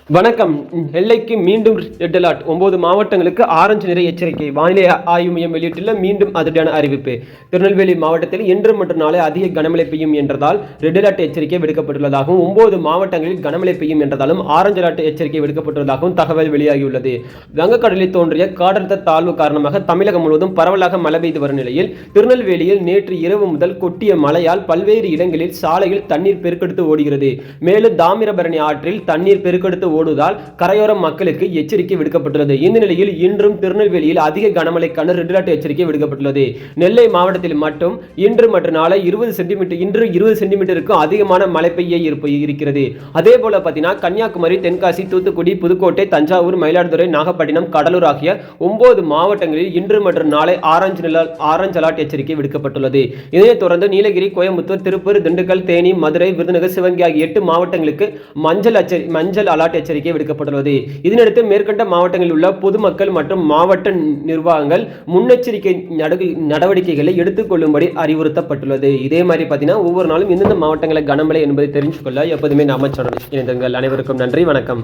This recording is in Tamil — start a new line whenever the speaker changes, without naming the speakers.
வணக்கம். நெல்லைக்கு மீண்டும் ரெட் அலர்ட். 9 மாவட்டங்களுக்கு ஆரஞ்சு நிற எச்சரிக்கை. வானிலை ஆய்வு மையம் வெளியிட்டுள்ள மீண்டும் அதிரடியான அறிவிப்பு. திருநெல்வேலி மாவட்டத்தில் இன்று மற்றும் நாளை அதிக கனமழை பெய்யும் என்றதால் ரெட் அலர்ட் எச்சரிக்கை விடுக்கப்பட்டுள்ளதாகவும் 9 மாவட்டங்களில் கனமழை பெய்யும் என்றதாலும் ஆரஞ்சு அலர்ட் எச்சரிக்கை விடுக்கப்பட்டுள்ளதாகவும் தகவல் வெளியாகியுள்ளது. வங்கக்கடலில் தோன்றிய காற்றழுத்த தாழ்வு காரணமாக தமிழகம் முழுவதும் பரவலாக மழை பெய்து வரும் நிலையில் திருநெல்வேலியில் நேற்று இரவு முதல் கொட்டிய மழையால் பல்வேறு இடங்களில் சாலையில் தண்ணீர் பெருக்கெடுத்து ஓடுகிறது. மேலும் தாமிரபரணி ஆற்றில் தண்ணீர் பெருக்கெடுத்து ஓடுவதால் கரையோர மக்களுக்கு எச்சரிக்கை விடுக்கப்பட்டுள்ளது. இந்த நிலையில் இன்றும் திருநெல்வேலியில் அதிக கனமழைக்கான ரெட் அலர்ட் எச்சரிக்கை விடுக்கப்பட்டுள்ளது. நெல்லை மாவட்டத்தில் மட்டும் இன்று மற்றும் நாளை 20 சென்டிமீட்டருக்கும் அதிகமான மழை பெய்ய இருக்கிறது. அதே போல பார்த்தீங்கன்னா கன்னியாகுமரி, தென்காசி, தூத்துக்குடி, புதுக்கோட்டை, தஞ்சாவூர், மயிலாடுதுறை, நாகப்பட்டினம், கடலூர் ஆகிய 9 மாவட்டங்களில் இன்று மற்றும் நாளை ஆரஞ்சு அலர்ட் எச்சரிக்கை விடுக்கப்பட்டுள்ளது. இதனைத் தொடர்ந்து நீலகிரி, கோயம்புத்தூர், திருப்பூர், திண்டுக்கல், தேனி, மதுரை, விருதுநகர், சிவகங்கை ஆகிய 8 மாவட்டங்களுக்கு மஞ்சள் அலர்ட் எச்சரிக்கை விடுக்கப்பட்டுள்ளது. இதனையடுத்து மேற்கண்ட மாவட்டங்களில் உள்ள பொதுமக்கள் மற்றும் மாவட்ட நிர்வாகங்கள் முன்னெச்சரிக்கை நடவடிக்கைகளை எடுத்துக் கொள்ளும்படி அறிவுறுத்தப்பட்டுள்ளது. இதே மாதிரி பார்த்தீங்கன்னா ஒவ்வொரு நாளும் எந்தெந்த மாவட்டங்களில் கனமழை என்பதை தெரிஞ்சுக்கொள்ள எப்போதுமே நம்ம சேனல் இணைந்திருங்கள். அனைவருக்கும் நன்றி, வணக்கம்.